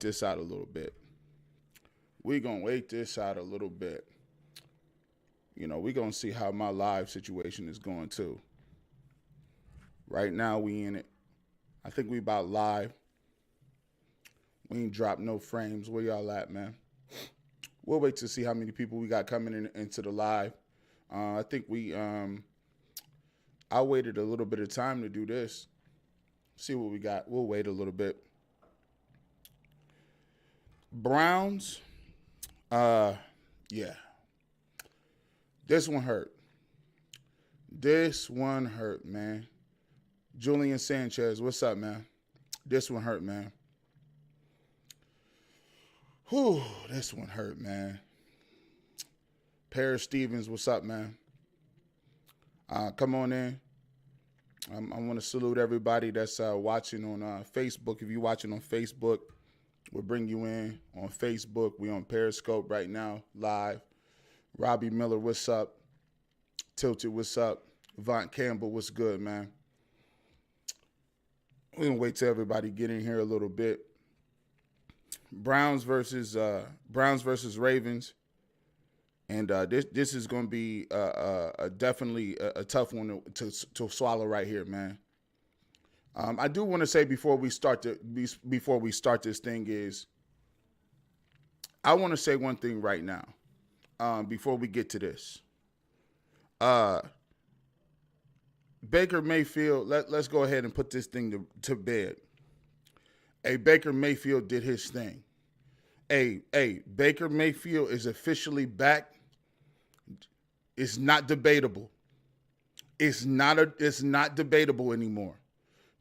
this out a little bit. We're going to wait this out a little bit. We're going to see how my live situation is going too. Right now, we in it. I think we about live. We ain't dropped no frames. Where y'all at, man? We'll wait to see how many people we got coming into the live. I think I waited a little bit of time to do this. See what we got. We'll wait a little bit. Browns, yeah. This one hurt. This one hurt, man. Julian Sanchez, what's up, man? This one hurt, man. Whew, this one hurt, man. Paris Stevens, what's up, man? Come on in. I want to salute everybody that's watching on Facebook. If you're watching on Facebook, we'll bring you in on Facebook. We on Periscope right now, live. Robbie Miller, what's up? Tilted, what's up? Avant Campbell, what's good, man? We're going to wait till everybody get in here a little bit. Browns versus Ravens. And this is going to be definitely a tough one to swallow right here, man. I do want to say before we start this thing is, I want to say one thing right now before we get to this. Baker Mayfield, let's go ahead and put this thing to bed. Hey, Baker Mayfield did his thing. Hey, Baker Mayfield is officially back. It's not debatable. It's not debatable anymore.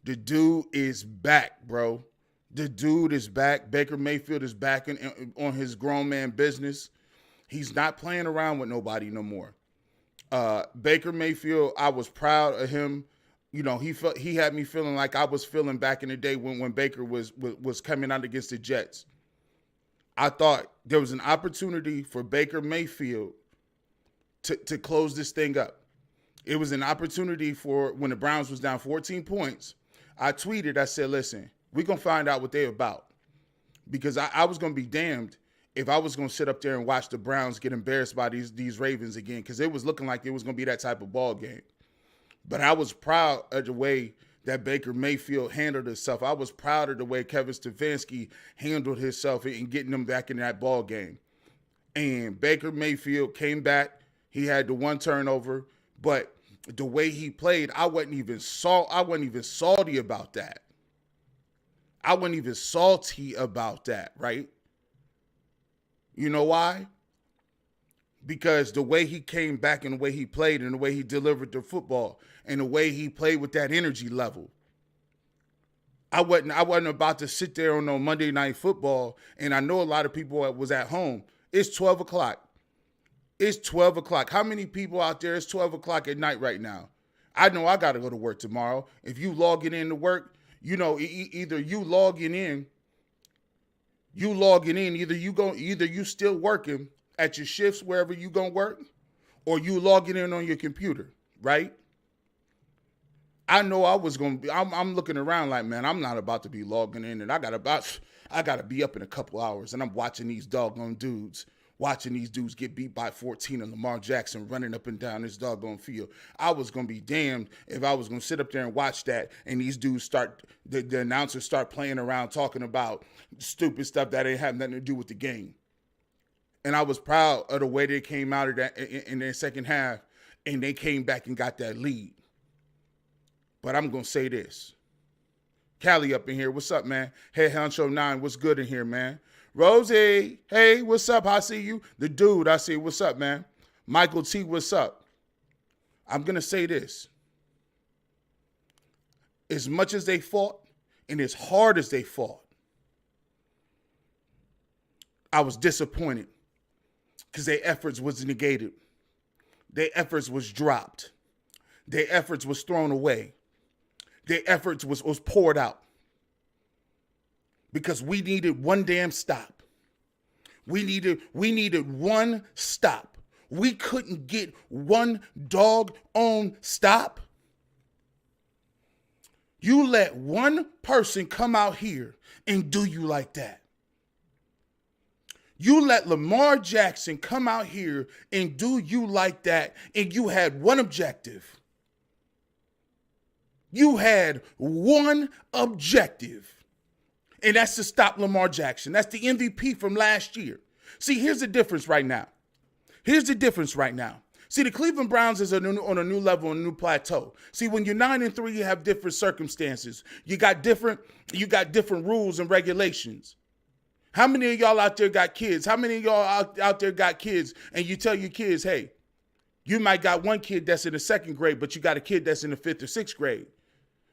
The dude is back, bro. The dude is back. Baker Mayfield is back on his grown man business. He's not playing around with nobody no more. Baker Mayfield, I was proud of him. He had me feeling like I was feeling back in the day when Baker was coming out against the Jets. I thought there was an opportunity for Baker Mayfield to close this thing up. It was an opportunity for when the Browns was down 14 points. I tweeted, I said, listen, we're going to find out what they're about. Because I was going to be damned if I was going to sit up there and watch the Browns get embarrassed by these Ravens again, because it was looking like it was going to be that type of ball game. But I was proud of the way that Baker Mayfield handled himself. I was proud of the way Kevin Stefanski handled himself in getting them back in that ball game. And Baker Mayfield came back. He had the one turnover, but the way he played, I wasn't even salty about that. I wasn't even salty about that, right? You know why? Because the way he came back and the way he played and the way he delivered the football and the way he played with that energy level. I wasn't about to sit there on no Monday Night Football, and I know a lot of people was at home. It's 12 o'clock. It's 12 o'clock. How many people out there? It's 12 o'clock at night right now. I know I got to go to work tomorrow. If you logging in to work, either you logging in, either you still working at your shifts wherever you gonna work, or you logging in on your computer, right? I know I was gonna be. I'm looking around like, man, I'm not about to be logging in, and I gotta be up in a couple hours, and I'm watching these doggone dudes. Watching these dudes get beat by 14 and Lamar Jackson running up and down this doggone field. I was going to be damned if I was going to sit up there and watch that and these dudes the announcers start playing around talking about stupid stuff that ain't have nothing to do with the game. And I was proud of the way they came out of that in their second half, and they came back and got that lead. But I'm going to say this. Callie up in here. What's up, man? Hey, Honcho 9, what's good in here, man? Rosie, hey, what's up? I see you. The dude, I see, what's up, man? Michael T, what's up? I'm going to say this. As much as they fought and as hard as they fought, I was disappointed because their efforts was negated. Their efforts was dropped. Their efforts was thrown away. Their efforts was poured out. Because we needed one damn stop. We needed one stop. We couldn't get one dog-on stop. You let one person come out here and do you like that. You let Lamar Jackson come out here and do you like that, and you had one objective. You had one objective, and that's to stop Lamar Jackson. That's the MVP from last year. See, here's the difference right now. See, the Cleveland Browns is on a new level, a new plateau. See, when you're 9-3, you have different circumstances. You got different rules and regulations. How many of y'all out there got kids? How many of y'all out there got kids, and you tell your kids, hey, you might got one kid that's in the second grade, but you got a kid that's in the fifth or sixth grade.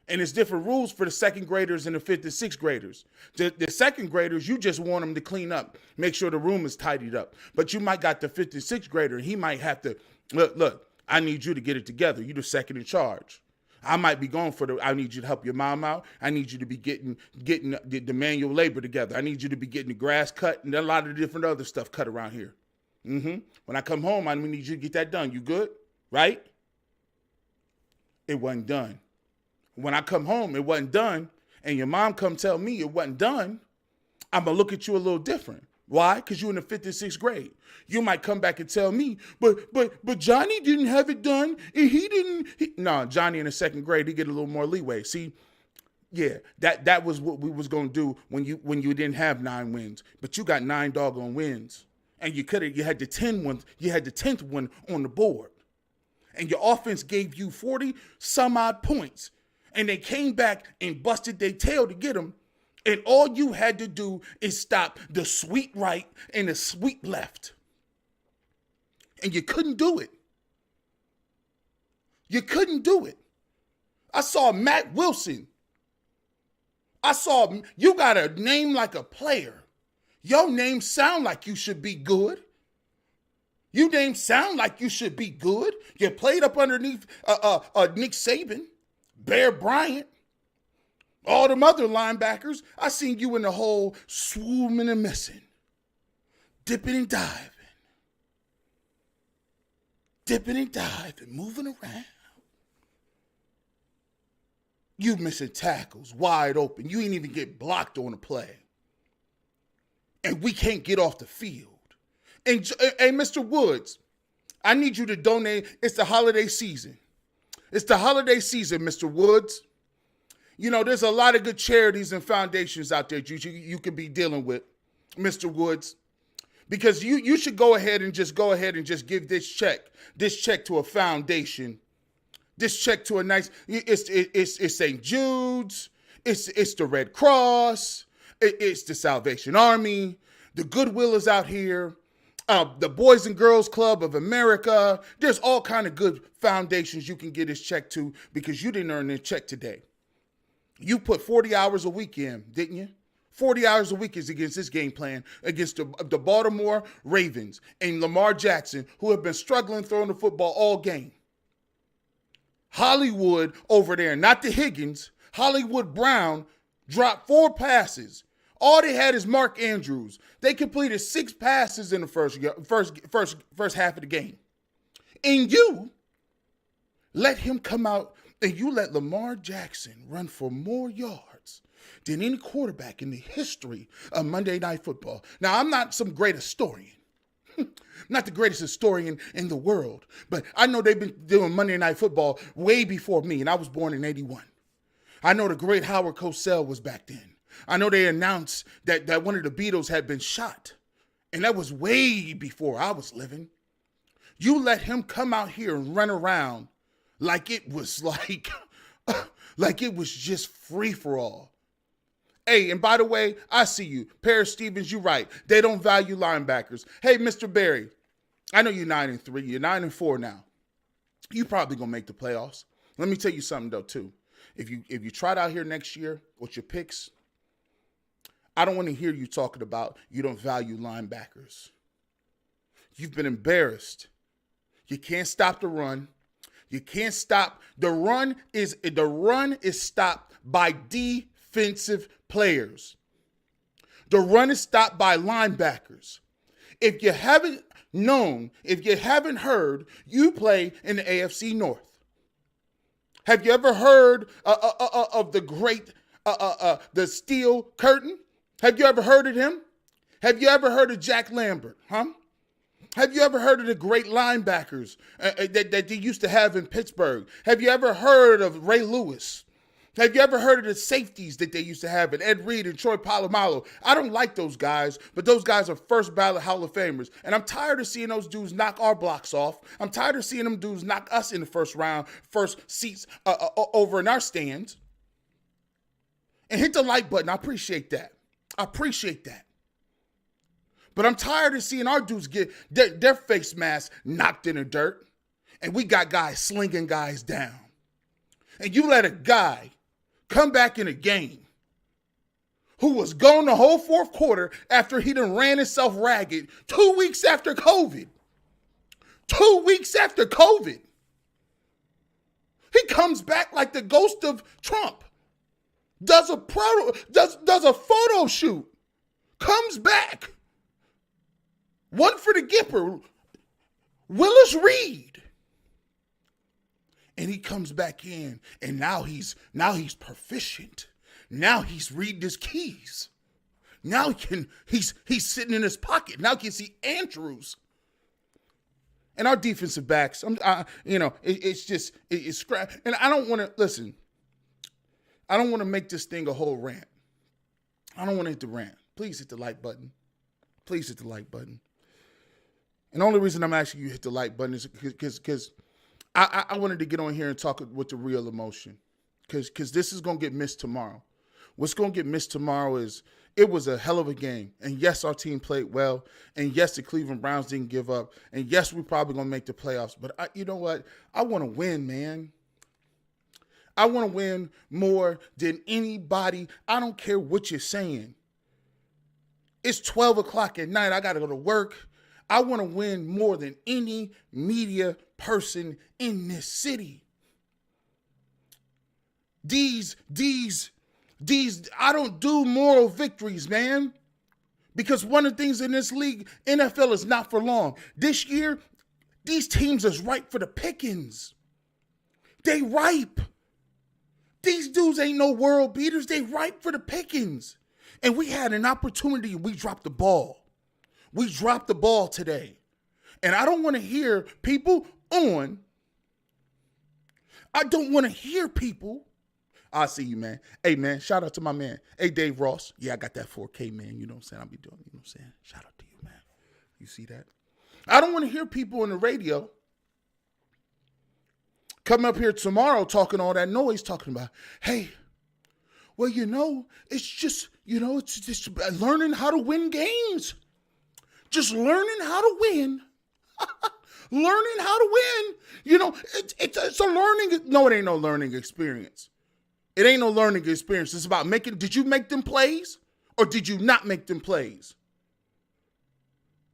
And it's different rules for the second graders and the fifth and sixth graders. The second graders, you just want them to clean up, make sure the room is tidied up. But you might got the fifth and sixth grader, and he might have to, look, I need you to get it together. You're the second in charge. I might be going I need you to help your mom out. I need you to be getting the manual labor together. I need you to be getting the grass cut and a lot of different other stuff cut around here. When I come home, I need you to get that done. You good? Right? It wasn't done. When I come home, it wasn't done, and your mom come tell me it wasn't done, I'm going to look at you a little different. Why? Because you're in the fifth and sixth grade. You might come back and tell me, but Johnny didn't have it done, and No, Johnny in the second grade, he get a little more leeway. See, yeah, that was what we was going to do when you didn't have 9 wins, but you got 9 doggone wins, and you had the 10th one on the board, and your offense gave you 40 some odd points. And they came back and busted their tail to get them. And all you had to do is stop the sweep right and the sweep left. And you couldn't do it. I saw Matt Wilson. You got a name like a player. Your name sound like you should be good. You played up underneath Nick Saban. Bear Bryant, all them other linebackers, I seen you in the hole swooming and missing, dipping and diving, moving around. You missing tackles, wide open. You ain't even get blocked on a play. And we can't get off the field. And Mr. Woods, I need you to donate. It's the holiday season. Mr. Woods. You know, there's a lot of good charities and foundations out there you could be dealing with, Mr. Woods, because you should go ahead and just give this check to a foundation, this check to a nice, it's St. Jude's, it's the Red Cross, it's the Salvation Army, the Goodwill is out here. The Boys and Girls Club of America. There's all kind of good foundations you can get this check to because you didn't earn this check today. You put 40 hours a week in, didn't you? 40 hours a week is against this game plan, against the Baltimore Ravens and Lamar Jackson, who have been struggling throwing the football all game. Hollywood over there, not the Higgins, Hollywood Brown dropped 4 passes. All they had is Mark Andrews. They completed 6 passes in the first half of the game. And you let him come out and you let Lamar Jackson run for more yards than any quarterback in the history of Monday Night Football. Now, I'm not some great historian. Not the greatest historian in the world, but I know they've been doing Monday Night Football way before me, and I was born in 81. I know the great Howard Cosell was back then. I know they announced that one of the Beatles had been shot, and that was way before I was living. You let him come out here and run around like it was like it was just free for all. Hey, and by the way, I see you. Paris Stevens, you're right. They don't value linebackers. Hey, Mr. Berry, I know you're 9-3. You're 9-4 now. You probably gonna make the playoffs. Let me tell you something though, too. If you try it out here next year with your picks, I don't want to hear you talking about you don't value linebackers. You've been embarrassed. You can't stop the run. You can't stop. The run is stopped by defensive players. The run is stopped by linebackers. If you haven't heard, you play in the AFC North. Have you ever heard of the great the Steel Curtain? Have you ever heard of him? Have you ever heard of Jack Lambert? Huh? Have you ever heard of the great linebackers that they used to have in Pittsburgh? Have you ever heard of Ray Lewis? Have you ever heard of the safeties that they used to have in Ed Reed and Troy Polamalu? I don't like those guys, but those guys are first ballot Hall of Famers. And I'm tired of seeing those dudes knock our blocks off. I'm tired of seeing them dudes knock us in the first round, first seats over in our stands. And hit the like button. I appreciate that. I appreciate that. But I'm tired of seeing our dudes get their face masks knocked in the dirt. And we got guys slinging guys down. And you let a guy come back in a game who was gone the whole fourth quarter after he done ran himself ragged 2 weeks after COVID. 2 weeks after COVID. He comes back like the ghost of Trump. Does a photo shoot. Comes back. One for the Gipper. Willis Reed. And he comes back in, and now he's proficient. Now he's reading his keys. Now he's sitting in his pocket. Now he can see Andrews. And our defensive backs, it's scrap. And I don't want to listen. I don't want to make this thing a whole rant. I don't want to hit the rant. Please hit the like button. Please hit the like button. And the only reason I'm asking you to hit the like button is because I wanted to get on here and talk with the real emotion, because this is going to get missed tomorrow. What's going to get missed tomorrow is it was a hell of a game. And yes, our team played well. And yes, the Cleveland Browns didn't give up. And yes, we're probably going to make the playoffs. But you know what? I want to win, man. I want to win more than anybody. I don't care what you're saying. It's 12 o'clock at night. I got to go to work. I want to win more than any media person in this city. These, I don't do moral victories, man. Because one of the things in this league, NFL is not for long. This year, these teams is ripe for the pickings. They ripe. These dudes ain't no world beaters. They ripe for the pickings. And we had an opportunity and we dropped the ball. We dropped the ball today. And I don't want to hear people I don't want to hear people. I see you, man. Hey, man, shout out to my man. Hey, Dave Ross. Yeah, I got that 4K, man. You know what I'm saying? I'll be doing, you know what I'm saying? Shout out to you, man. You see that? I don't want to hear people on the radio come up here tomorrow talking all that noise, talking about, hey, well, it's just learning how to win games. Just learning how to win. Learning how to win. It's a learning. No, it ain't no learning experience. It ain't no learning experience. It's about did you make them plays or did you not make them plays?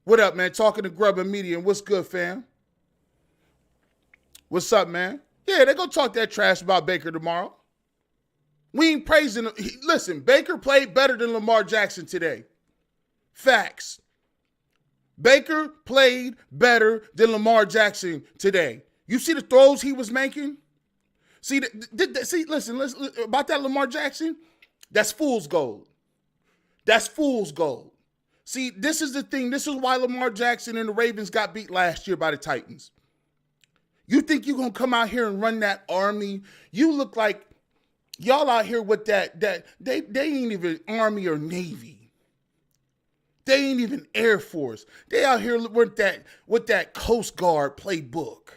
What up, man? Talking to Grub and Media. And what's good, fam? What's up, man? Yeah, they're going to talk that trash about Baker tomorrow. We ain't praising him. Listen, Baker played better than Lamar Jackson today. Facts. Baker played better than Lamar Jackson today. You see the throws he was making? Listen, about that Lamar Jackson, that's fool's gold. That's fool's gold. See, this is the thing. This is why Lamar Jackson and the Ravens got beat last year by the Titans. You think you're going to come out here and run that army? You look like y'all out here with that they ain't even Army or Navy. They ain't even Air Force. They out here with that Coast Guard playbook.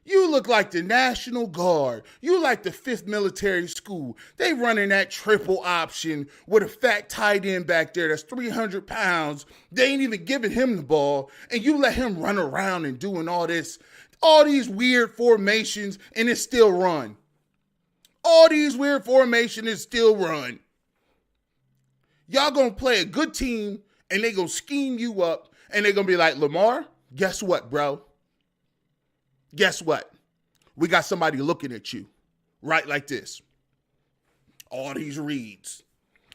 You look like the National Guard. You like the 5th Military School. They running that triple option with a fat tight end back there that's 300 pounds. They ain't even giving him the ball. And you let him run around and doing all these weird formations, and it still run. All these weird formations is still run. Y'all gonna play a good team, and they gonna scheme you up, and they gonna be like, Lamar, guess what, bro? Guess what? We got somebody looking at you, right like this. All these reads.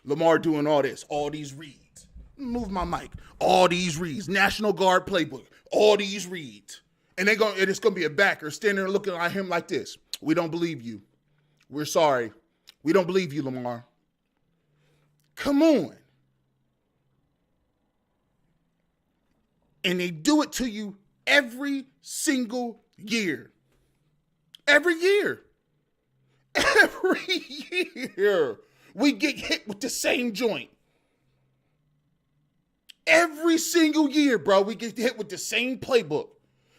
Lamar doing all this, all these reads. Move my mic. All these reads. National Guard playbook. All these reads. And it's gonna be a backer standing there looking at him like this. We don't believe you. We're sorry. We don't believe you, Lamar. Come on. And they do it to you every single year. Every year. Every year. We get hit with the same joint. Every single year, bro, we get hit with the same playbook.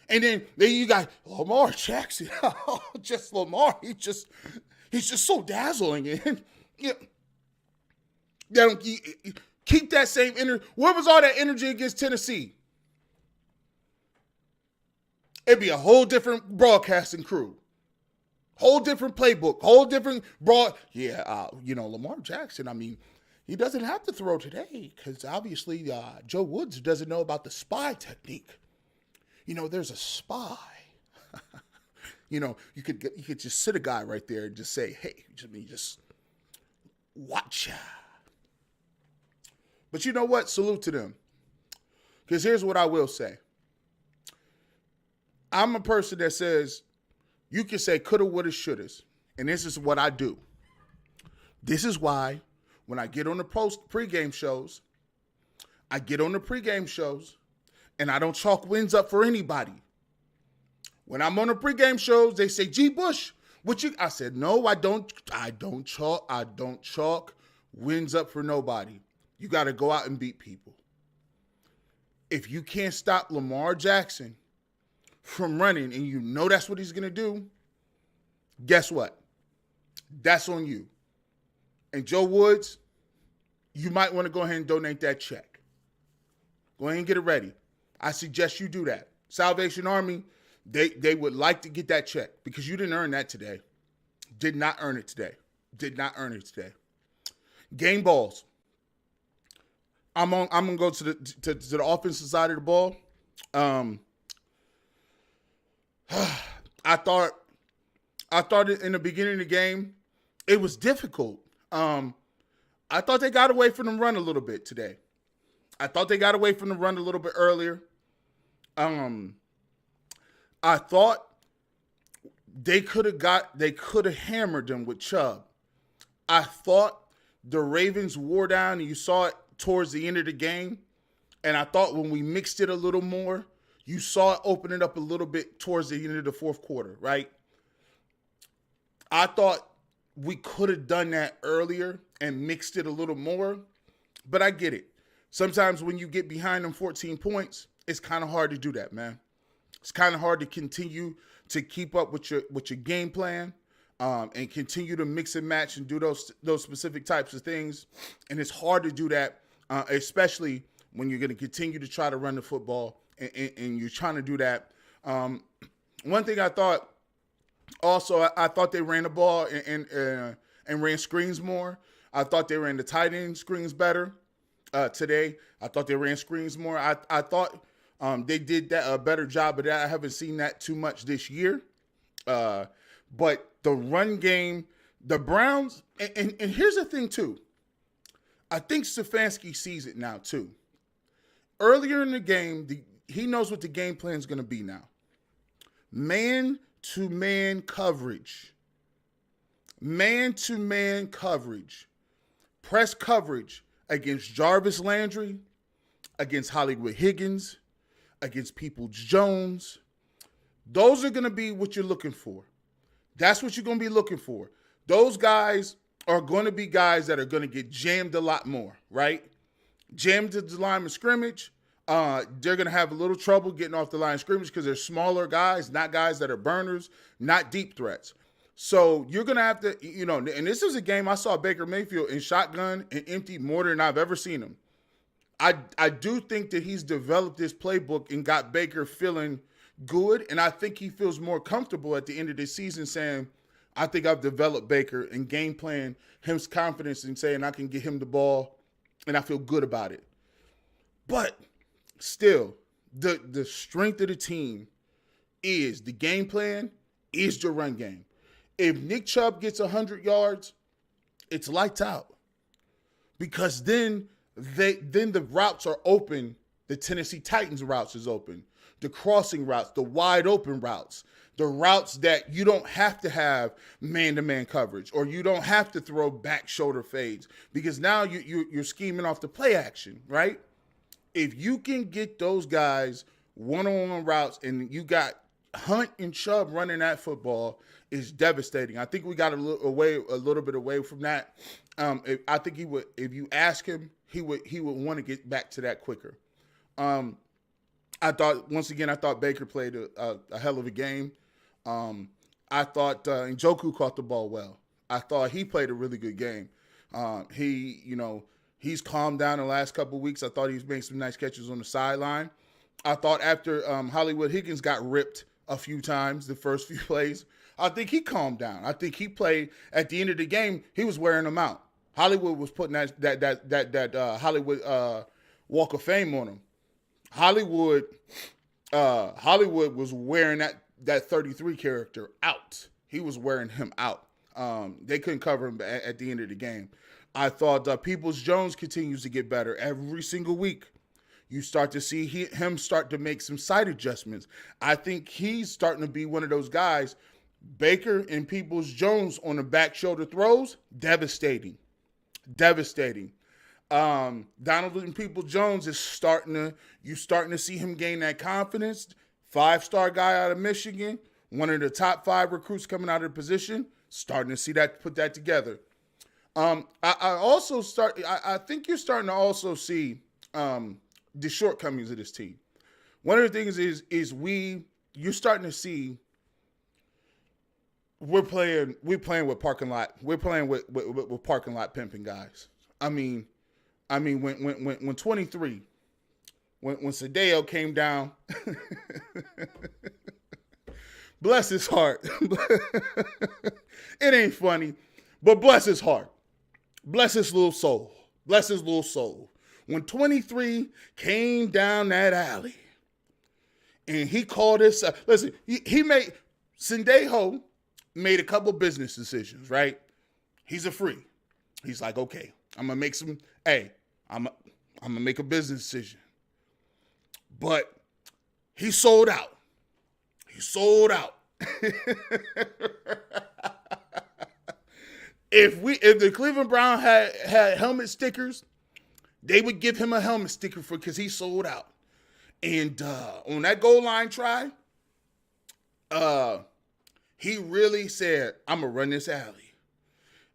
And then you got Lamar Jackson. Just Lamar. He's just so dazzling. And keep that same energy. Where was all that energy against Tennessee? It'd be a whole different broadcasting crew. Whole different playbook. Whole different Lamar Jackson, I mean, he doesn't have to throw today because obviously Joe Woods doesn't know about the spy technique. There's a spy. You could just sit a guy right there and just say, hey, just watch. But you know what? Salute to them. Because here's what I will say. I'm a person that says you can say coulda, woulda, shouldas. And this is what I do. This is why when I get on the pregame shows, and I don't chalk wins up for anybody. When I'm on the pregame shows, they say, G. Bush, I said, no, I don't chalk wins up for nobody. You got to go out and beat people. If you can't stop Lamar Jackson from running and you know that's what he's going to do, guess what? That's on you. And Joe Woods, you might want to go ahead and donate that check. Go ahead and get it ready. I suggest you do that. Salvation Army, they would like to get that check because you didn't earn that today. Did not earn it today. Game balls. I'm gonna go to the offensive side of the ball. I thought in the beginning of the game it was difficult. I thought they got away from the run a little bit today. I thought they got away from the run a little bit earlier. I thought they could have hammered them with Chubb. I thought the Ravens wore down, and you saw it towards the end of the game. And I thought when we mixed it a little more, you saw it open it up a little bit towards the end of the fourth quarter, right? I thought we could have done that earlier and mixed it a little more, but I get it. Sometimes when you get behind them 14 points, it's kind of hard to do that, man. It's kind of hard to continue to keep up with your game plan and continue to mix and match and do those specific types of things. And it's hard to do that, especially when you're going to continue to try to run the football and you're trying to do that. One thing I thought also, I thought they ran the ball and ran screens more. I thought they ran the tight end screens better today. I thought they ran screens more. I thought they did a better job of that. I haven't seen that too much this year. But the run game, the Browns, and here's the thing too. I think Stefanski sees it now too. Earlier in the game, he knows what the game plan is going to be now. Man-to-man coverage. Man-to-man coverage. Press coverage against Jarvis Landry, against Hollywood Higgins, against Peoples-Jones. Those are going to be what you're looking for. That's what you're going to be looking for. Those guys are going to be guys that are going to get jammed a lot more, right? Jammed at the line of scrimmage. They're going to have a little trouble getting off the line of scrimmage because they're smaller guys, not guys that are burners, not deep threats. So you're going to have to, and this is a game I saw Baker Mayfield in shotgun and empty more than I've ever seen him. I do think that he's developed this playbook and got Baker feeling good, and I think he feels more comfortable at the end of the season saying, I think I've developed Baker and game plan his confidence in saying I can get him the ball, and I feel good about it. But still, the strength of the team is the game plan, is the run game. If Nick Chubb gets 100 yards, it's lights out. Because then the routes are open. The Tennessee Titans routes is open. The crossing routes, the wide open routes, the routes that you don't have to have man-to-man coverage or you don't have to throw back shoulder fades because now you're scheming off the play action, right? if you can get those guys one-on-one routes and you got Hunt and Chubb running that football, is devastating. I think we got a little bit away from that. I think he would, if you ask him, he would want to get back to that quicker. I thought Baker played a hell of a game. I thought Njoku caught the ball well. I thought he played a really good game. He's calmed down the last couple of weeks. I thought he's made some nice catches on the sideline. I thought after Hollywood Higgins got ripped a few times, the first few plays, I think he calmed down. I think he played at the end of the game. He was wearing them out. Hollywood was putting that Hollywood Walk of Fame on him. Hollywood was wearing that 33 character out. He was wearing him out. They couldn't cover him at the end of the game. I thought Peoples-Jones continues to get better every single week. You start to see him start to make some side adjustments. I think he's starting to be one of those guys. Baker and Peoples-Jones on the back shoulder throws, devastating. Donovan Peoples-Jones is starting to see him gain that confidence. 5-star guy out of Michigan, one of the top 5 recruits coming out of the position, starting to see that, put that together. I think you're starting to also see the shortcomings of this team. One of the things is you're starting to see we're playing with parking lot. We're playing with parking lot pimping guys. I mean when 23, when Sadeo came down, bless his heart. It ain't funny, but bless his heart. Bless his little soul. Bless his little soul. When 23 came down that alley and he called us, listen, Sendejo made a couple business decisions, right? He's a free. He's like, okay, I'm going to make a business decision. But he sold out. If the Cleveland Browns had helmet stickers, they would give him a helmet sticker because he sold out. And on that goal line try, he really said, I'm going to run this alley.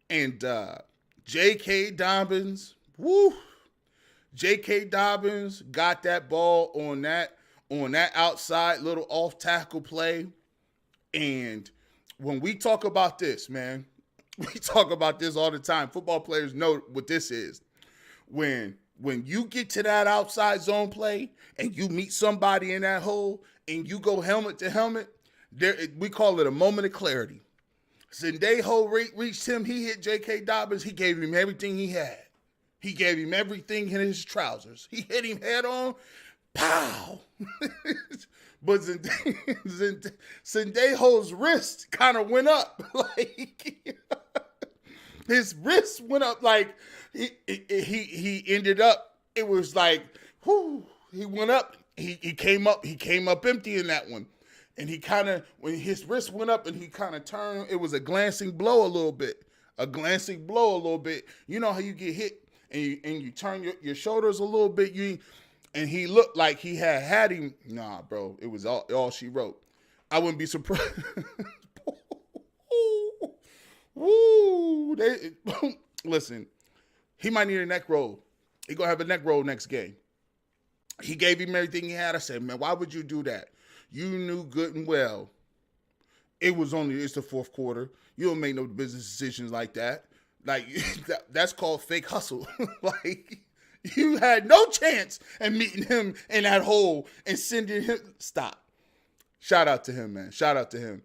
And J.K. Dobbins got that ball on that outside little off tackle play. And when we talk about this, man, we talk about this all the time. Football players know what this is. When you get to that outside zone play and you meet somebody in that hole and you go helmet to helmet, we call it a moment of clarity. Sendejo reached him. He hit J.K. Dobbins. He gave him everything he had. He gave him everything in his trousers. He hit him head on. Pow! But Sendejo's wrist kind of went up. Like his wrist went up like he ended up, it was like, whoo, he went up. He came up empty in that one. And he kind of, when his wrist went up and he kind of turned, it was a glancing blow a little bit. You know how you get hit and you turn your shoulders a little bit. And he looked like he had him. Nah, bro, it was all she wrote. I wouldn't be surprised. Woo! Listen, he might need a neck roll. He gonna have a neck roll next game. He gave him everything he had. I said, man, why would you do that? You knew good and well it's the fourth quarter. You don't make no business decisions like that. Like, that's called fake hustle. Like, you had no chance at meeting him in that hole and sending him. Stop. Shout out to him, man. Shout out to him.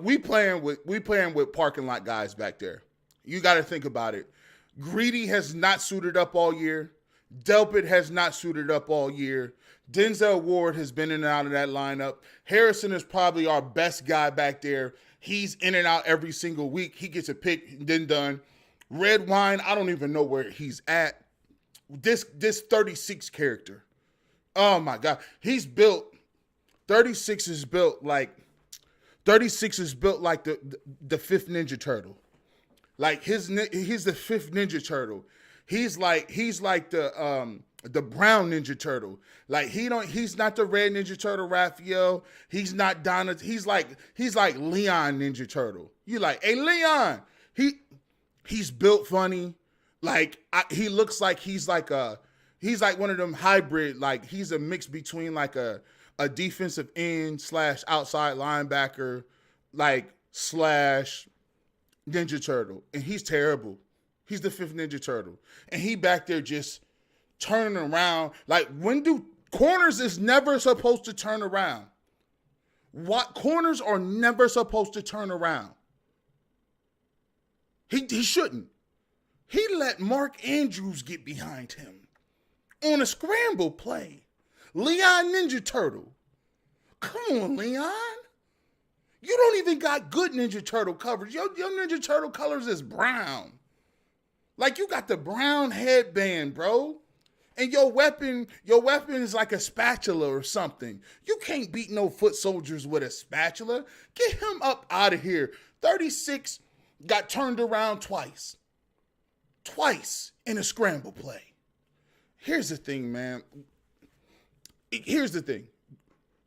We playing with parking lot guys back there. You got to think about it. Greedy has not suited up all year. Delpit has not suited up all year. Denzel Ward has been in and out of that lineup. Harrison is probably our best guy back there. He's in and out every single week. He gets a pick, then done. Red Wine, I don't even know where he's at. This 36 character. Oh my God. He's built. 36 is built like the fifth Ninja Turtle. Like he's the fifth Ninja Turtle. He's like the The brown Ninja Turtle. Like he's not the red Ninja Turtle Raphael. He's not Donna. He's like Leon Ninja Turtle. You like, hey Leon. He's built funny. Like he looks like he's like one of them hybrid, like he's a mix between like a defensive end / outside linebacker, like / Ninja Turtle. And he's terrible. He's the 5th Ninja Turtle. And he back there just turning around. Like, when do corners is never supposed to turn around? What corners are never supposed to turn around? He shouldn't. He let Mark Andrews get behind him on a scramble play. Leon Ninja Turtle. Come on, Leon. You don't even got good Ninja Turtle coverage. Your Ninja Turtle colors is brown. Like, you got the brown headband, bro. And your weapon is like a spatula or something. You can't beat no foot soldiers with a spatula. Get him up out of here. 36 got turned around twice. Twice in a scramble play. Here's the thing, man. Here's the thing.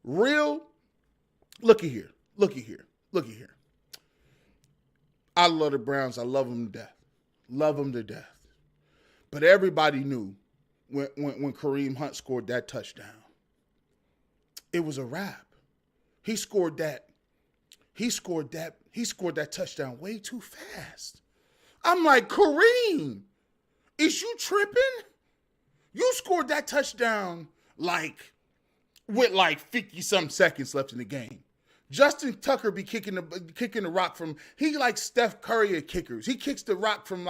Looky here. I love the Browns. I love them to death. Love them to death. But everybody knew when Kareem Hunt scored that touchdown, it was a wrap. He scored that touchdown way too fast. I'm like, Kareem, is you tripping? You scored that touchdown with 50-something seconds left in the game. Justin Tucker be kicking the rock from, he like Steph Curry at kickers. He kicks the rock from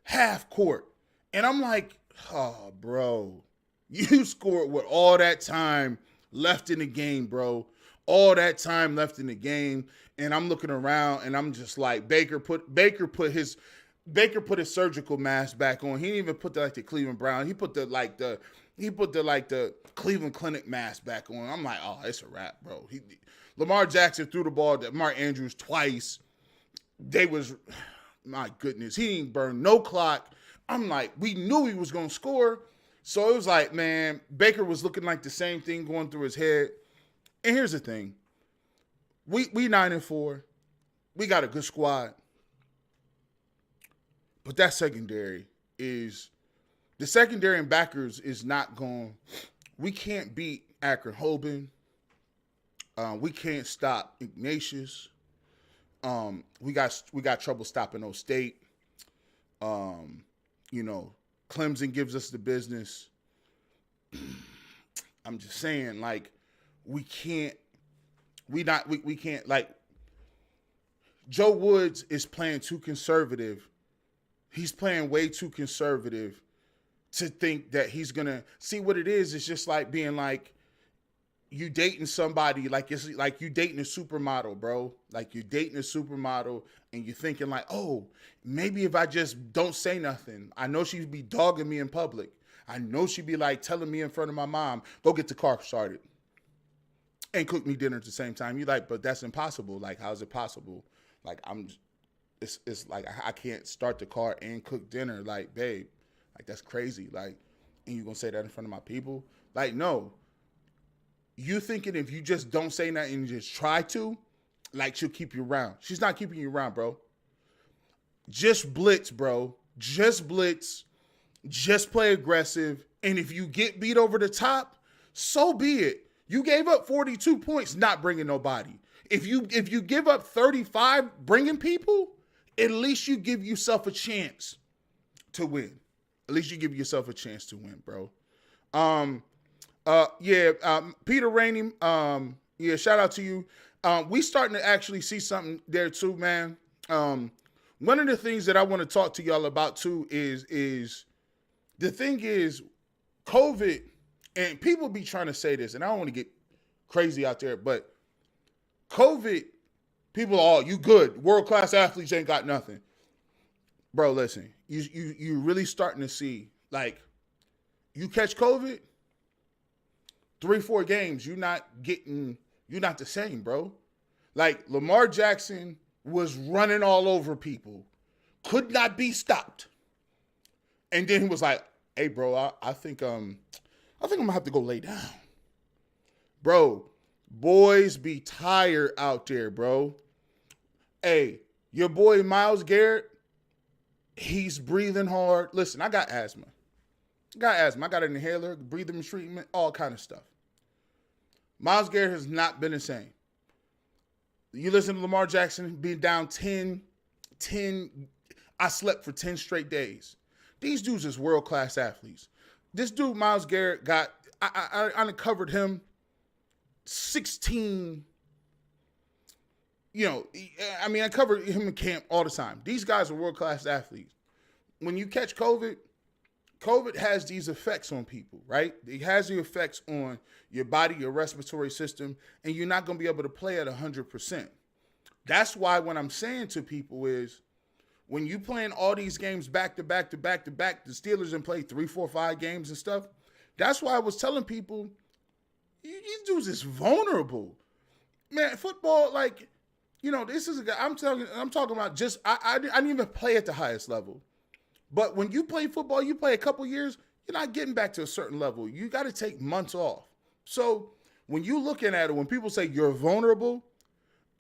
half court. And I'm like, oh, bro, you scored with all that time left in the game, bro. All that time left in the game. And I'm looking around and I'm just like, Baker put his surgical mask back on. He didn't even put the Cleveland Brown. He put the Cleveland Clinic mask back on. I'm like, oh, it's a wrap, bro. Lamar Jackson threw the ball to Mark Andrews twice. My goodness, he didn't burn no clock. I'm like, we knew he was going to score. So it was like, man, Baker was looking like the same thing going through his head. And here's the thing. We 9-4. We got a good squad. But that secondary and backers is not going. We can't beat Akron Hoban. We can't stop Ignatius. We got trouble stopping O State. Clemson gives us the business. I'm just saying, we can't. Joe Woods is playing too conservative. He's playing way too conservative to think that he's gonna see what it is. It's just like being like you dating somebody, it's like you dating a supermodel, bro. Like you're dating a supermodel and you're thinking oh, maybe if I just don't say nothing, I know she'd be dogging me in public. I know she'd be telling me in front of my mom, go get the car started and cook me dinner at the same time. You're like, but that's impossible. How's it possible? It's like I can't start the car and cook dinner. Babe, that's crazy. And you gonna say that in front of my people? No. You thinking if you just don't say nothing and just try to, she'll keep you around. She's not keeping you around, bro. Just blitz, bro. Just blitz. Just play aggressive. And if you get beat over the top, so be it. You gave up 42 points, not bringing nobody. If you give up 35 bringing people, at least you give yourself a chance to win. At least you give yourself a chance to win, bro. Peter Rainey, shout out to you. We starting to actually see something there too, man. One of the things that I want to talk to y'all about too is the thing is COVID, and people be trying to say this, and I don't want to get crazy out there, but COVID, people you good. World-class athletes ain't got nothing. Bro, listen, you really starting to see, you catch COVID, 3-4 games, you're not the same, bro. Lamar Jackson was running all over people, could not be stopped. And then he was like, hey, bro, I think I'm gonna have to go lay down. Bro, boys be tired out there, bro. Hey, your boy Myles Garrett, he's breathing hard. Listen, I got asthma. I got an inhaler, breathing treatment, all kind of stuff. Myles Garrett has not been the same. You listen to Lamar Jackson being down 10, I slept for 10 straight days. These dudes is world-class athletes. This dude, Myles Garrett, I uncovered him 16, I covered him in camp all the time. These guys are world-class athletes. When you catch COVID has these effects on people, right? It has the effects on your body, your respiratory system, and you're not going to be able to play at 100%. That's why what I'm saying to people is when you playing all these games back to back, the Steelers and play 3, 4, 5 games and stuff. That's why I was telling people, these dudes is vulnerable. Man, football, this is a guy, I'm talking about just, I didn't even play at the highest level. But when you play football, you play a couple years, you're not getting back to a certain level. You got to take months off. So when you looking at it, when people say you're vulnerable,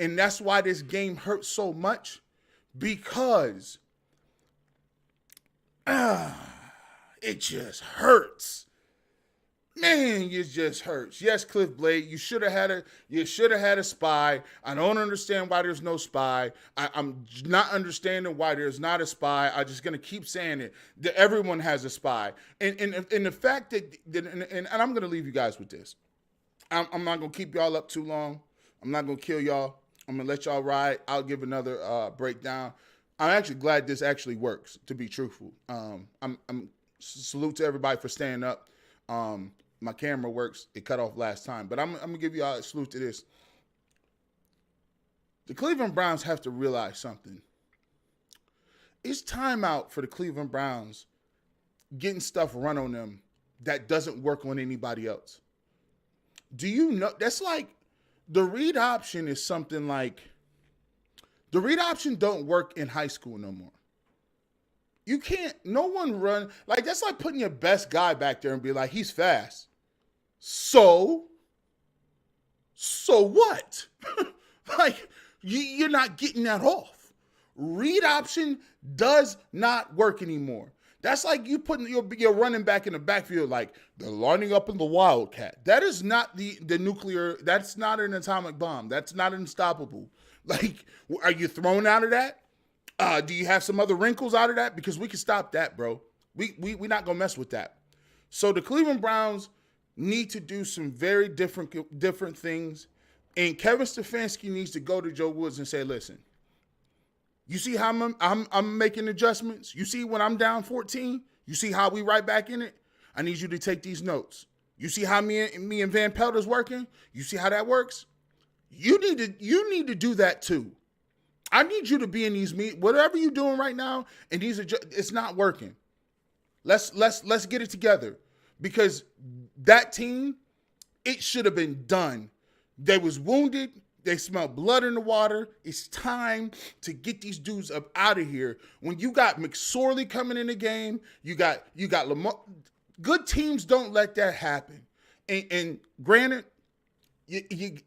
and that's why this game hurts so much, because it just hurts. Man, it just hurts. Yes, Cliff Blade, you should have had a spy. I don't understand why there's no spy. I'm not understanding why there's not a spy. I'm just gonna keep saying it. That everyone has a spy, and the fact that and I'm gonna leave you guys with this. I'm not gonna keep y'all up too long. I'm not gonna kill y'all. I'm gonna let y'all ride. I'll give another breakdown. I'm actually glad this actually works. To be truthful, I'm salute to everybody for staying up. My camera works. It cut off last time. But I'm going to give you a salute to this. The Cleveland Browns have to realize something. It's time out for the Cleveland Browns getting stuff run on them that doesn't work on anybody else. Do you know? That's like the read option is something like the read option don't work in high school no more. You can't, no one run, that's like putting your best guy back there and be like, he's fast. So what? You're not getting that off. Read option does not work anymore. That's like you putting your running back in the backfield, like they're lining up in the Wildcat. That is not the nuclear, that's not an atomic bomb. That's not unstoppable. Are you thrown out of that? Do you have some other wrinkles out of that? Because we can stop that, bro. We're not going to mess with that. So the Cleveland Browns need to do some very different things. And Kevin Stefanski needs to go to Joe Woods and say, listen, you see how I'm making adjustments? You see when I'm down 14? You see how we right back in it? I need you to take these notes. You see how me and Van Pelt is working? You see how that works? You need to do that too. I need you to be in these meetings, whatever you're doing right now, and it's not working. Let's get it together, because that team, it should have been done. They was wounded. They smelled blood in the water. It's time to get these dudes up out of here. When you got McSorley coming in the game, you got Lamar. Good teams don't let that happen. And granted, you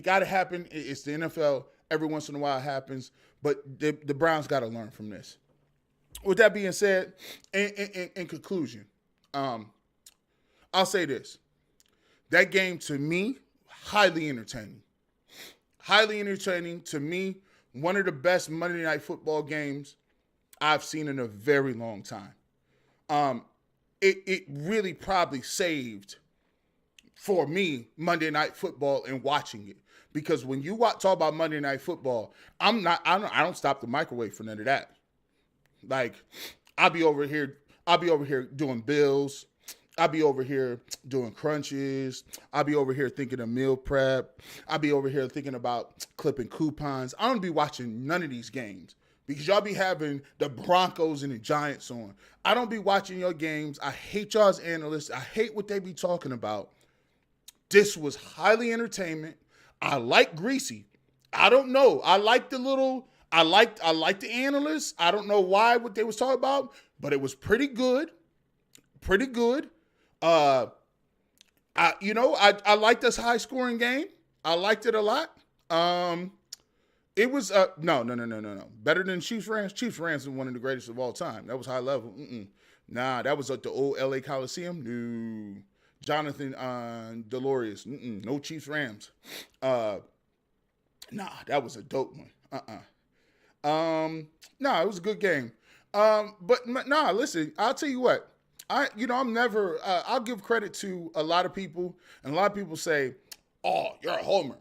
got to happen. It's the NFL. Every once in a while it happens, but the Browns got to learn from this. With that being said, in conclusion, I'll say this. That game, to me, highly entertaining. Highly entertaining. To me, one of the best Monday Night Football games I've seen in a very long time. It really probably saved, for me, Monday Night Football and watching it. Because when you talk about Monday Night Football, I don't stop the microwave for none of that. I'll be over here doing bills. I'll be over here doing crunches. I'll be over here thinking of meal prep. I'll be over here thinking about clipping coupons. I don't be watching none of these games because y'all be having the Broncos and the Giants on. I don't be watching your games. I hate y'all's analysts. I hate what they be talking about. This was highly entertainment. I like Greasy. I don't know. I like the analysts. I don't know what they was talking about, but it was pretty good. pretty good. I liked this high scoring game. I liked it a lot. It was no. Better than Chiefs Rams. Chiefs Rams is one of the greatest of all time. That was high level. Nah, that was at the old LA Coliseum. No, Jonathan Delorious. No Chiefs Rams. Nah, that was a dope one. Nah, it was a good game. But nah, listen, I'll tell you what. I'm never. I'll give credit to a lot of people, and a lot of people say, "Oh, you're a homer."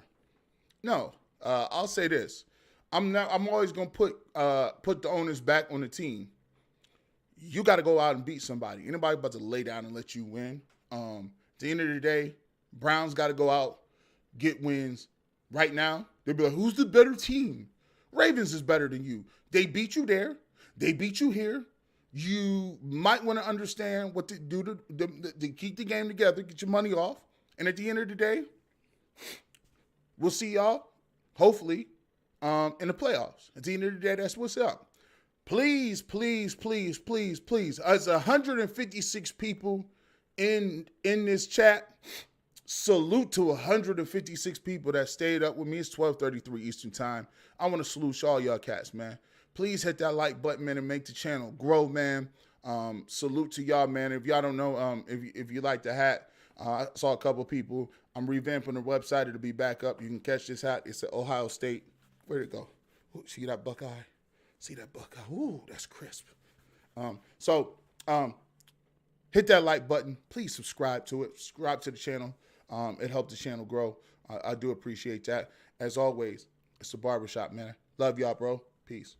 No, I'll say this. I'm always gonna put the onus back on the team. You got to go out and beat somebody. Anybody about to lay down and let you win? At the end of the day, Browns got to go out, get wins. Right now, they'll be like, "Who's the better team?" Ravens is better than you. They beat you there. They beat you here. You might want to understand what to do to keep the game together, get your money off. And at the end of the day, we'll see y'all, hopefully, in the playoffs. At the end of the day, that's what's up. Please, please, please, please, please. As 156 people in this chat, salute to 156 people that stayed up with me. It's 12:33 Eastern Time. I want to salute all y'all cats, man. Please hit that like button, man, and make the channel grow, man. Salute to y'all, man. If y'all don't know, if you like the hat, I saw a couple people. I'm revamping the website. It'll be back up. You can catch this hat. It's at Ohio State. Where'd it go? Ooh, see that Buckeye? See that Buckeye? Ooh, that's crisp. Hit that like button. Please subscribe to it. Subscribe to the channel. It helps the channel grow. I do appreciate that. As always, it's the barbershop, man. Love y'all, bro. Peace.